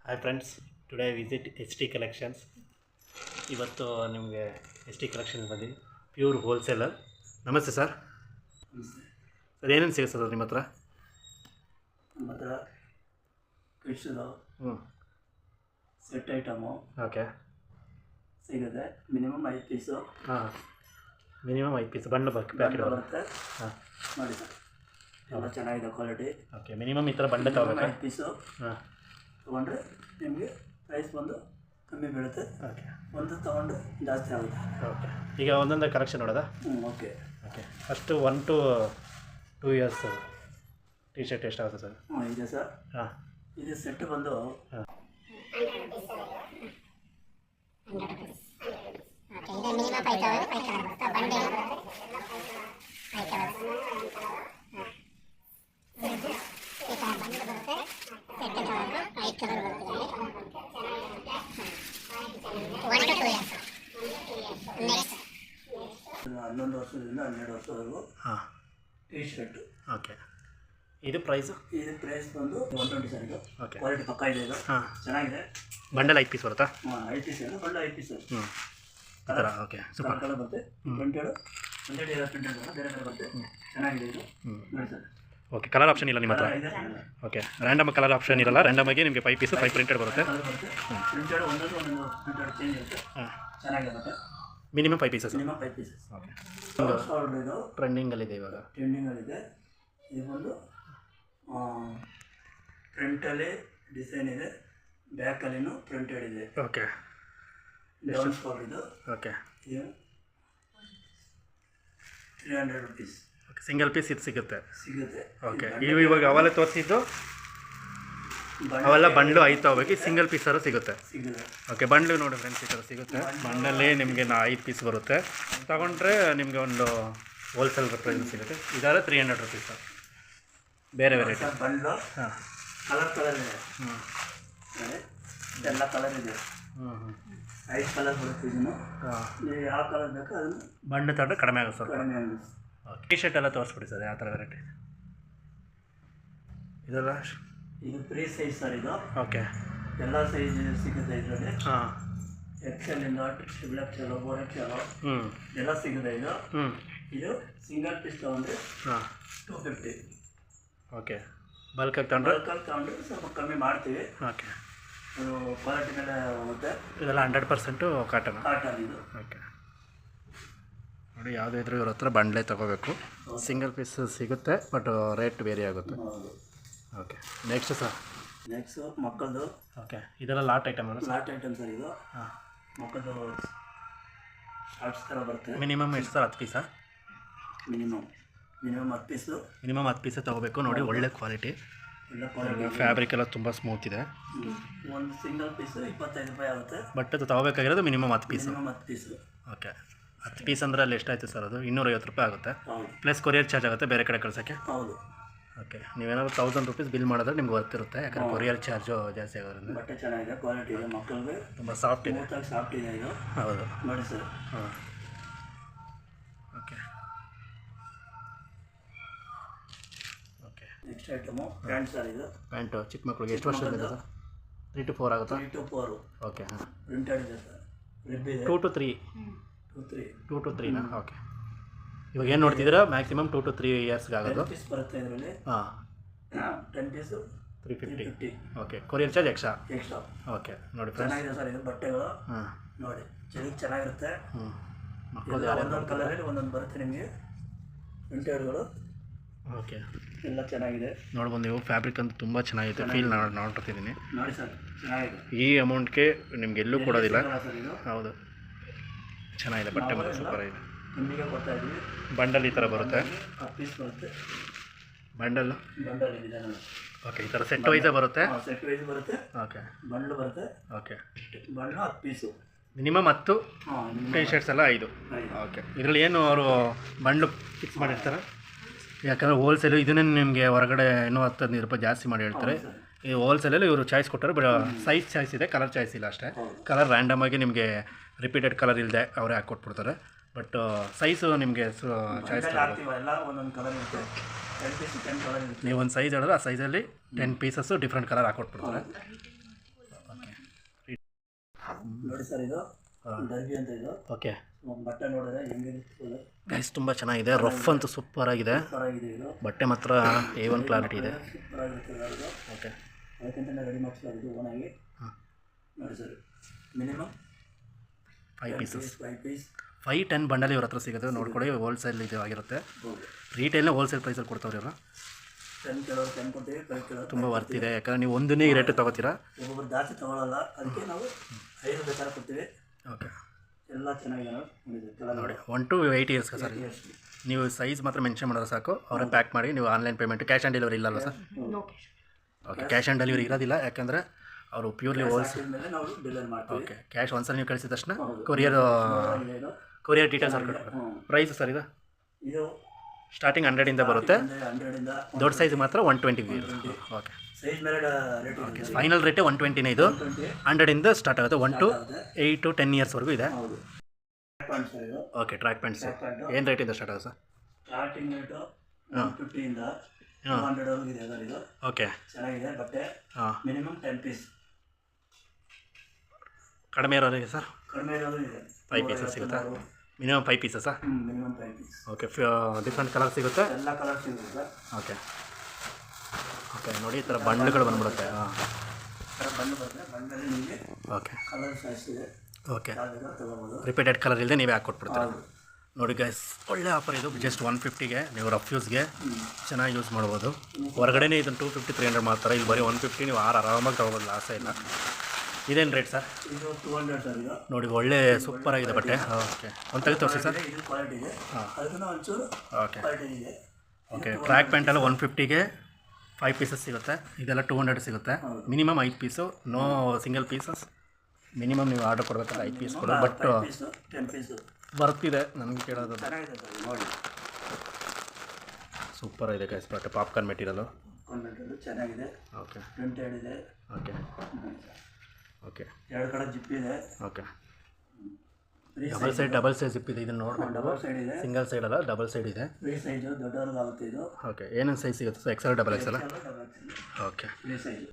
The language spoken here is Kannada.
Hi friends, today visit S T collections. ಇವತ್ತು ನಿಮಗೆ ಎಸ್ ಟಿ ಕಲೆಕ್ಷನ್ಸ್ ಬಂದು ಪ್ಯೂರ್ ಹೋಲ್ಸೇಲರ್. ನಮಸ್ತೆ ಸರ್. ಸರ್ ಏನೇನು ಸಿಗುತ್ತೆ ಸರ್ ನಿಮ್ಮ ಹತ್ರ? ನಮ್ಮ ಹತ್ರ ಕಿಡ್ಸ್ದು ಸೆಟ್ ಐಟಮು ಓಕೆ ಸಿಗುತ್ತೆ. Minimum 5 piece. ಹಾಂ, ಮಿನಿಮಮ್ 5 ಪೀಸ್ ಬಂಡು ಪ್ಯಾಕೆಟ್ ಬರುತ್ತೆ. ಹಾಂ, ನೋಡಿ ಸರ್, ಎಲ್ಲ ಚೆನ್ನಾಗಿದೆ ಕ್ವಾಲಿಟಿ. ಓಕೆ, ಮಿನಿಮಮ್ ಈ ಥರ ಬಂಡೆ ತಗೋಬೇಕು. 5 ಪೀಸು ಹಾಂ, ತೊಗೊಂಡ್ರೆ ನಿಮಗೆ ಪ್ರೈಸ್ ಬಂದು ಕಮ್ಮಿ ಬೀಳುತ್ತೆ. ಓಕೆ, ಒಂದು ತೊಗೊಂಡ್ರೆ ಜಾಸ್ತಿ ಆಗುತ್ತೆ. ಓಕೆ. ಈಗ ಒಂದೊಂದು ಕಲೆಕ್ಷನ್ ನೋಡೋದಾ? Okay okay. First 1 to 2 years T shirt ಎಷ್ಟಾಗುತ್ತೆ ಸರ್? ಇದೆ ಸರ್. ಹಾಂ, ಇದು ಸೆಟ್ ಬಂದು ಹಾಂ, ಇದು 11 ವರ್ಷದಿಂದ 12 ವರ್ಷದವರೆಗೂ ಹಾಂ, ಟಿ ಶರ್ಟ್. ಓಕೆ. ಇದು ಪ್ರೈಸು? ಇದು ಪ್ರೈಸ್ ಬಂದು 120 ಸರ್. ಇದು ಓಕೆ, ಕ್ವಾಲಿಟಿ ಪಕ್ಕ ಇದೆ. ಇದು ಹಾಂ, ಚೆನ್ನಾಗಿದೆ. ಬಂಡಲ್ 5 ಪೀಸ್ ಬರುತ್ತಾ? 5 ಪೀಸ್ ಇದೆ. ಬಂದು 5 ಪೀಸ್ ಹ್ಞೂ, ಆ ಥರ. Okay, super. ಕಲರ್ ಬರುತ್ತೆ. ಪ್ರಿಂಟೆಡ್ ಪ್ರಿಂಟೆಡ್ ಬೇರೆ ಬೇರೆ ಬರುತ್ತೆ. ಚೆನ್ನಾಗಿದೆ ಇದು. ನೋಡಿ ಸರ್. ಓಕೆ, ಕಲರ್ ಆಪ್ಷನ್ ಇಲ್ಲ ನಿಮ್ಮ ಹತ್ರ? ಓಕೆ, ರ್ಯಾಂಡಮ್ ಕಲರ್ ಆಪ್ಷನ್ ಇರಲ್ಲ. ರ್ಯಾಂಡಮ್ ಆಗಿ ನಿಮಗೆ 5 ಪೀಸು 5 ಪ್ರಿಂಟೆಡ್ ಬರುತ್ತೆ. ಕಲರ್ ಬರುತ್ತೆ. ಪ್ರಿಂಟೆಡ್ ಒಂದೊಂದು ಪ್ರಿಂಟೆಡ್ ಚೇಂಜ್ ಇರುತ್ತೆ. ಹಾಂ, ಚೆನ್ನಾಗಿರುತ್ತೆ. Minimum 5 pieces. Minimum 5 pieces. Okay, order ಇದು ಟ್ರೆಂಡಿಂಗಲ್ಲಿದೆ ಇವಾಗ. ಟ್ರೆಂಡಿಂಗಲ್ಲಿದೆ. ಇದು ಒಂದು ಫ್ರಂಟಲ್ಲಿ ಡಿಸೈನ್ ಇದೆ, ಬ್ಯಾಕಲ್ಲಿನೂ ಪ್ರಿಂಟೆಡ್ ಇದೆ. ಓಕೆ, ಡೌನ್ ಸ್ಕೋರ್ ಇದು. ಓಕೆ, ಇದು 300 ರುಪೀಸ್. ಓಕೆ, ಸಿಂಗಲ್ ಪೀಸ್ ಇದು ಸಿಗುತ್ತೆ. ಸಿಗುತ್ತೆ. ಓಕೆ, ಇವಾಗ ಅವೆಲ್ಲ ತೋರಿಸಿದ್ದು ಅವೆಲ್ಲ ಬಂಡ್ಲು 5 ತಗೋಬೇಕು. ಸಿಂಗಲ್ ಪೀಸರು ಸಿಗುತ್ತೆ. ಸಿಗುತ್ತೆ. ಓಕೆ, ಬಂಡ್ಲು ನೋಡಿ ಫ್ರೆಂಡ್ಸ್, ಈ ಥರ ಸಿಗುತ್ತೆ. ಬಂಡಲ್ಲಿ ನಿಮಗೆ 5 ಪೀಸ್ ಬರುತ್ತೆ. ತಗೊಂಡ್ರೆ ನಿಮಗೆ ಒಂದು ಹೋಲ್ಸೇಲ್ ಪ್ರೈಸ್ ಸಿಗುತ್ತೆ. ಇದಾದರೆ 300 ರುಪೀಸ್. ಬೇರೆ ವೆರೈಟಿ ಬಂಡ್ಲು ಹಾಂ, ಕಲರ್ ಇದೆ. ಹ್ಞೂ, ಎಲ್ಲ ಕಲರ್ ಇದೆ. ಹ್ಞೂ, ಹ್ಞೂ, 5 ಕಲರ್ ಬರುತ್ತೆ. ಇದನ್ನು ಹಾಂ, ನೀವು ಯಾವ ಕಲರ್ ಬೇಕೋ ಅದನ್ನು ಬಂಡು ತಗೊಂಡ್ರೆ ಕಡಿಮೆ ಆಗುತ್ತೆ ಸ್ವಲ್ಪ. ಕಡಿಮೆ ಆಗುತ್ತೆ. ಓಕೆ, ಟಿ ಶರ್ಟ್ ಎಲ್ಲ ತೋರಿಸ್ಬಿಡಿ ಸರ್, ಯಾವ ಥರ ವೆರೈಟಿ ಇದೆಲ್ಲ? ಇದು 3 ಸೈಜ್ ಸರ್. ಇದು ಓಕೆ, ಎಲ್ಲ ಸೈಜ್ ಸಿಗುತ್ತೆ ಇದರಲ್ಲಿ. ಹಾಂ, XL-ಇಂದ XXL, 4XL ಹ್ಞೂ, ಎಲ್ಲ ಸಿಗುತ್ತೆ. ಇದು ಹ್ಞೂ, ಇದು ಸಿಂಗಲ್ ಪೀಸ್ ತೊಗೊಂಡ್ರೆ ಹಾಂ, 250. ಓಕೆ. ಬಲ್ಕಾಗಿ ತಗೊಂಡ್ರೆ? ಬಲ್ಕಲ್ಲಿ ತೊಗೊಂಡ್ರೆ ಸ್ವಲ್ಪ ಕಮ್ಮಿ ಮಾಡ್ತೀವಿ. ಓಕೆ, ಅದು ಕ್ವಾಲಿಟಿ ಮೇಲೆ ಹೋಗುತ್ತೆ. ಇದೆಲ್ಲ 100% ಕಾಟನ್. ಕಾಟನ್ ಇದು. ಓಕೆ, ನೋಡಿ, ಯಾವುದೇ ಇದ್ರೂ ಇವ್ರ ಹತ್ರ ಬಂಡ್ಲೇ ತೊಗೋಬೇಕು. ಸಿಂಗಲ್ ಪೀಸ್ ಸಿಗುತ್ತೆ, ಬಟ್ ರೇಟ್ ಬೇರೆ ಆಗುತ್ತೆ. ಹೌದು. Okay, next sir. ನೆಕ್ಸ್ಟು ಮಕ್ಕಳದು ಓಕೆ, ಇದೆಲ್ಲ ಲಾಟ್ ಐಟಮ್ ಅಲ್ಲ? Lot item sir. ಇದು ಹಾಂ, ಮಕ್ಕಳದು ಶಾರ್ಟ್ಸ್ ಥರ ಬರುತ್ತೆ. ಮಿನಿಮಮ್ ಎಷ್ಟು sir? 10 Pisa? Minimum 10 piece. Minimum 10 ಪೀಸೇ ತೊಗೋಬೇಕು. ನೋಡಿ, ಒಳ್ಳೆ ಕ್ವಾಲಿಟಿ. ಎಲ್ಲ ಕ್ವಾಲಿಟಿ. ಫ್ಯಾಬ್ರಿಕ್ ಎಲ್ಲ ತುಂಬ ಸ್ಮೂತ್ ಇದೆ. ಒಂದು ಸಿಂಗಲ್ ಪೀಸು 25 ರೂಪಾಯಿ ಆಗುತ್ತೆ. ಬಟ್ ಅದು ತೊಗೋಬೇಕಾಗಿರೋದು minimum 10 piece. Minimum 10 piece. Okay, 10 piece ಅಂದರೆ ಅಲ್ಲಿ ಎಷ್ಟಾಯಿತು ಸರ್? ಅದು 250 ರೂಪಾಯಿ ಆಗುತ್ತೆ. ಹೌದು. ಪ್ಲಸ್ ಕೊರಿಯರ್ ಚಾರ್ಜ್ ಆಗುತ್ತೆ ಬೇರೆ ಕಡೆ ಕಳ್ಸೋಕ್ಕೆ. ಹೌದು. ಓಕೆ, ನೀವೇನಾದ್ರು 1000 ರುಪೀಸ್ ಬಿಲ್ ಮಾಡಿದ್ರೆ ನಿಮ್ಗೆ ವರ್ತ್ ಇರುತ್ತೆ. ಯಾಕಂದರೆ ಕೊರಿಯರ್ ಚಾರ್ಜು ಜಾಸ್ತಿ ಆಗೋದ್ರಿಂದ. ಬಟ್ಟೆ ಚೆನ್ನಾಗಿದೆ, ಕ್ವಾಲಿಟಿ ಇದೆ. ಮಕ್ಕಳಿಗೆ ತುಂಬ ಸಾಫ್ಟ್ ಇದೆ. ಸ್ಮೂತಾಗಿ ಸಾಫ್ಟ್ ಇದೆ ಇದು. ಹೌದು. ನೋಡಿ ಸರ್. ಹಾಂ, okay, okay. Next item pant sir. ಇದು ಪ್ಯಾಂಟು ಚಿಕ್ಕ ಮಕ್ಕಳಿಗೆ ಎಷ್ಟು ವರ್ಷದಿಂದ ಸರ್? 3 to 4 ಆಗುತ್ತಾ? 3 to 4 ಓಕೆ, ಹಾಂ. ಪ್ರಿಂಟೆಡ್ ಇದೆ ಸರ್. ರಿಬ್ ಇದೆ. 2 to 3. 2 to 3 okay. ಇವಾಗ ಏನು ನೋಡ್ತಿದ್ದೀರಾ? ಮ್ಯಾಕ್ಸಿಮಮ್ 2 to 3 ಇಯರ್ಸ್ಗೆ ಆಗೋದು. 10 ಪೀಸ್ ಬರುತ್ತೆ ಇದರಲ್ಲಿ. ಹಾಂ, 10 piece 350. Okay, courier charge extra. Okay, ನೋಡಿ ಫ್ರೆಂಡ್ಸ್, ಚೆನ್ನಾಗಿದೆ ಸರ್ ಇದು ಬಟ್ಟೆಗಳು. ಹಾಂ, ನೋಡಿ, ಚಳಿಗೆ ಚೆನ್ನಾಗಿರುತ್ತೆ. ಹ್ಞೂ, ಮಕ್ಕಳು ಒಂದೊಂದು ಕಲರಲ್ಲಿ ಒಂದೊಂದು ಬರುತ್ತೆ ನಿಮಗೆ. ಪ್ರಿಂಟೆಡ್ಗಳು ಓಕೆ, ಎಲ್ಲ ಚೆನ್ನಾಗಿದೆ. ನೋಡ್ಬೋದು ನೀವು. ಫ್ಯಾಬ್ರಿಕ್ ಅಂತ ತುಂಬ ಚೆನ್ನಾಗಿದೆ. ಫೀಲ್ ನೋಡ್ತಿದ್ದೀನಿ. ನೋಡಿ ಸರ್, ಚೆನ್ನಾಗಿದೆ. ಈ ಅಮೌಂಟ್ಗೆ ನಿಮ್ಗೆ ಎಲ್ಲೂ ಕೊಡೋದಿಲ್ಲ. ಸರ್ ಇದು ಹೌದು, ಚೆನ್ನಾಗಿದೆ ಬಟ್ಟೆ. ಮತ್ತು ಸೂಪರ್ ಆಗಿದೆ. ನಿಮಗೆ ಕೊಡ್ತಾ ಇದ್ದೀವಿ. ಬಂಡಲ್ ಈ ಥರ ಬರುತ್ತೆ. 10 ಪೀಸ್ ಬರುತ್ತೆ. ಬಂಡಲ್ ಇದೆ ನೋಡಿ. ಓಕೆ, ಈ ಥರ ಸೆಟ್ ವೈಸೇ ಬರುತ್ತೆ. ಸೆಟ್ ವೈಸ್ ಬರುತ್ತೆ. ಓಕೆ, ಬಂಡ್ಲು ಬರುತ್ತೆ. Okay. Bundle 10 piece. Minimum 10 T shirts ಎಲ್ಲ 5. ಓಕೆ, ಇದರಲ್ಲಿ ಏನು ಅವರು ಬಂಡ್ಲು ಫಿಕ್ಸ್ ಮಾಡಿರ್ತಾರೆ? ಯಾಕಂದರೆ ಹೋಲ್ಸೇಲು ಇದನ್ನೇ ನಿಮಗೆ ಹೊರಗಡೆ ಇನ್ನೂ 10-15 ರೂಪಾಯಿ ಜಾಸ್ತಿ ಮಾಡಿ ಹೇಳ್ತಾರೆ. ಈ ಹೋಲ್ಸೇಲಲ್ಲಿ ಇವರು ಚಾಯ್ಸ್ ಕೊಟ್ಟರೆ, ಬಟ್ ಸೈಜ್ ಚಾಯ್ಸ್ ಇದೆ, ಕಲರ್ ಚಾಯ್ಸ್ ಇಲ್ಲ ಅಷ್ಟೇ. ಕಲರ್ ರ್ಯಾಂಡಮ್ ಆಗಿ ನಿಮಗೆ ರಿಪೀಟೆಡ್ ಕಲರ್ ಇಲ್ಲದೆ ಅವರೇ ಹಾಕ್ಕೊಟ್ಬಿಡ್ತಾರೆ. ಬಟ್ ಸೈಜು ನಿಮಗೆ ಚಾಯ್ಸ್ ಎಲ್ಲ ಒಂದೊಂದು ಕಲರ್ ಇರುತ್ತೆ. 10 ಪೀಸ್ 10 ಕಲರ್ ಇರುತ್ತೆ. ನೀವು ಒಂದು ಸೈಜ್ ಹೇಳಿದ್ರೆ ಆ ಸೈಜಲ್ಲಿ 10 ಪೀಸಸ್ಸು ಡಿಫ್ರೆಂಟ್ ಕಲರ್ ಹಾಕ್ಕೊಟ್ಬಿಡ್ತಾರೆ. ನೋಡಿ ಸರ್ ಇದು ಡರ್ಬಿ ಅಂತ ಇದು. ಓಕೆ ಬಟ್ಟೆ ನೋಡಿದ್ರೆ ಹೆಂಗಿದೆ ಗೈಸ್ ತುಂಬ ಚೆನ್ನಾಗಿದೆ, ರಫ್ ಅಂತೂ ಸೂಪರ್ ಆಗಿದೆ, ಸೂಪರಾಗಿದೆ ಇದು. ಬಟ್ಟೆ ಮಾತ್ರ A1 ಕ್ಲಾರಿಟಿ ಇದೆ. ಸೂಪರಾಗಿರುತ್ತೆ ಇದು. ಓಕೆ ಅದಕ್ಕಿಂತ ರೆಡಿ ಮಾಡಿಸ್ಲಾಗಿದ್ದು ಓನಾಗಿ. ನೋಡಿ sir minimum 5 pieces 5 piece 5-10 bundle ಇವ್ರ ಹತ್ರ ಸಿಗುತ್ತೆ ನೋಡ್ಕೊಳ್ಳಿ. ಹೋಲ್ಸೇಲ್ ಇದು ಆಗಿರುತ್ತೆ, ಹೌದು. ರೀಟೇಲ್ನ ಹೋಲ್ಸೇಲ್ ಪ್ರೈಸಲ್ಲಿ ಕೊಡ್ತಾವ್ರಿ ಇವರು. 10 ಕೆಲವರು 10 ಕೊಡ್ತೀವಿ, 5 ಕೆಲವರು ತುಂಬ ವರ್ತಿದೆ, ಯಾಕಂದರೆ ನೀವು ಒಂದನ್ನೇ ರೇಟ್ ತೊಗೋತೀರಾ. ಒಬ್ಬೊಬ್ಬರು ಜಾಸ್ತಿ ತೊಗೊಳಲ್ಲ, ಅದಕ್ಕೆ ನಾವು 5 ಬೇಕಾದ್ರೆ ಕೊಡ್ತೀವಿ. ಓಕೆ ಎಲ್ಲ ಚೆನ್ನಾಗಿದೆ ನೋಡಿ 1 to 8 ಇಯರ್ಸ್ ಸರ್. ನೀವು ಸೈಜ್ ಮಾತ್ರ ಮೆನ್ಷನ್ ಮಾಡೋದು ಸಾಕು, ಅವರೇ ಪ್ಯಾಕ್ ಮಾಡಿ. ನೀವು online payment, cash on delivery ಇಲ್ಲಲ್ಲ sir? Okay cash on delivery ಇರೋದಿಲ್ಲ, ಯಾಕಂದರೆ ಅವರು ಪ್ಯೂರ್ಲಿ ಹೋಲ್ಸೇಲ್ ಮೇಲೆ ನಾವು ಡೆಲಿವರಿ ಮಾಡ್ತೀವಿ. ಓಕೆ ಕ್ಯಾಶ್ ಒಂದ್ಸಲ ನೀವು ಕಳಿಸಿದ ತಕ್ಷಣ ಕೊರಿಯರ್ ಡೀಟೇಲ್ಸ್ ಅವ್ರು ಕೊಡ್ತಾರೆ. ಪ್ರೈಸ್ ಸರ್ ಇದು ಇದು ಸ್ಟಾರ್ಟಿಂಗ್ 100ಇಂದ ಬರುತ್ತೆ, 100ಇಂದ ದೊಡ್ಡ ಸೈಜ್ ಮಾತ್ರ 120. ಓಕೆ ಸೈಜ್ ಮೇಲೆ ರೇಟ್ ಇದೆ. ಫೈನಲ್ ರೇಟೇ 120 ಇದು. 100ಇಂದ ಸ್ಟಾರ್ಟ್ ಆಗುತ್ತೆ, 1 to 8 to 10 ಇಯರ್ಸ್ವರೆಗೂ ಇದೆ. ಹೌದು. ಪ್ಯಾಂಟ್ ಸರ್ ಇದು. ಓಕೆ ಟ್ರ್ಯಾಕ್ ಪ್ಯಾಂಟ್ಸ್ ಏನು ರೇಟಿಂದ ಸ್ಟಾರ್ಟ್ ಆಗುತ್ತೆ ಸರ್? ಸ್ಟಾರ್ಟಿಂಗ್ ರೇಟು 150 ಇಂದ 200 ವರೆಗೂ ಇದೆ ಸರ್ ಇದು. ಓಕೆ ಚೆನ್ನಾಗಿದೆ ಬಟ್ಟೆ. Minimum 10 piece. ಕಡಿಮೆ ಇರೋರಿಗೆ ಸರ್? ಕಡಿಮೆ ಇರೋದು ಇದೆ, 5 ಪೀಸಸ್ ಸಿಗುತ್ತಾ? ಮಿನಿಮಮ್ 5 ಪೀಸಸ್ಸಾ? Minimum 5 piece. Okay different colour ಸಿಗುತ್ತೆ? ಎಲ್ಲ ಕಲರ್ ಸಿಗುತ್ತೆ ಸರ್. ಓಕೆ ಓಕೆ ನೋಡಿ ಈ ಥರ ಬಂಡ್ಗಳು ಬಂದ್ಬಿಡುತ್ತೆ. ಬಣ್ಣ ಬರುತ್ತೆ, ಬಣ್ಣದಲ್ಲಿ ನಿಮಗೆ ಓಕೆ ಕಲರ್ ಚಾಯ್ಸ್ ಇದೆ. ಓಕೆ ತಗೋಬೋದು. ರಿಪೀಟೆಡ್ ಕಲರ್ ಇಲ್ಲದೆ ನೀವೇ ಹಾಕ್ಕೊಟ್ಬಿಡ್ತೀರಾ. ನೋಡಿ ಗೈಸ್ ಒಳ್ಳೆ ಆಫರ್ ಇದು, ಜಸ್ಟ್ 150ಗೆ ನೀವು ರಫ್ ಯೂಸ್ಗೆ ಚೆನ್ನಾಗಿ ಯೂಸ್ ಮಾಡ್ಬೋದು. ಹೊರಗಡೆನೇ ಇದನ್ನು 250-300 ಮಾಡ್ತಾರೆ, ಇಲ್ಲಿ ಬರೀ 150 ನೀವು ಆರಾಮಾಗಿ ತೊಗೋಬೋದು, ಲಾಸ ಇಲ್ಲ. ಇದೇನು ರೇಟ್ ಸರ್? ಇದು 200 ಸರ್ ಇದು. ನೋಡಿ ಒಳ್ಳೆ ಸೂಪರ್ ಆಗಿದೆ ಬಟ್ಟೆ. ಓಕೆ ಒಂದು ತೆಗೆದು ತೋರಿಸಿ ಸರ್. ಇದು ಕ್ವಾಲಿಟಿ ಇದೆ, ಅದಕ್ಕೂ ಒಂಚೂರು ಓಕೆ ಕ್ವಾಲಿಟಿ ಇದೆ. ಓಕೆ ಟ್ರ್ಯಾಕ್ ಪ್ಯಾಂಟೆಲ್ಲ 150ಗೆ 5 ಪೀಸಸ್ ಸಿಗುತ್ತೆ, ಇದೆಲ್ಲ 200 ಸಿಗುತ್ತೆ. Minimum 5 piece, no single pieces. Minimum ನೀವು ಆರ್ಡರ್ ಕೊಡಬೇಕಲ್ಲ 5 ಪೀಸ್ ಕೊಡೋದು, ಬಟ್ 10 ಪೀಸು ಬರ್ತಿದೆ ನನಗೆ ಕೇಳೋದು. ಚೆನ್ನಾಗಿದೆ ಸರ್ ನೋಡಿ, ಸೂಪರ್ ಇದೆ ಗೈಸ್ ಬಟ್ಟೆ. ಪಾಪ್ಕಾರ್ನ್ ಮೆಟೀರಿಯಲು ಚೆನ್ನಾಗಿದೆ. ಓಕೆ ಪ್ರಿಂಟೆಡ್ ಇದೆ. ಓಕೆ ಓಕೆ 2 ಕಡೆ ಜಿಪ್ ಇದೆ. ಓಕೆ ಡಬಲ್ ಸೈಡ್ ಜಿಪ್ ಇದೆ, ಇದನ್ನು ನೋಡ್ಕೊಂಡು. ಡಬಲ್ ಸೈಡ್ ಇದೆ, ಸಿಂಗಲ್ ಸೈಡ್ ಅಲ್ಲ, ಡಬಲ್ ಸೈಡ್ ಇದೆ. ಫ್ರೀ ಸೈಜು ದೊಡ್ಡವ್ರಿಗೆ ಆಗುತ್ತೆ ಇದು. ಓಕೆ ಏನೇನು ಸೈಜ್ ಸಿಗುತ್ತೆ sir? XL, XXL? Double okay free size.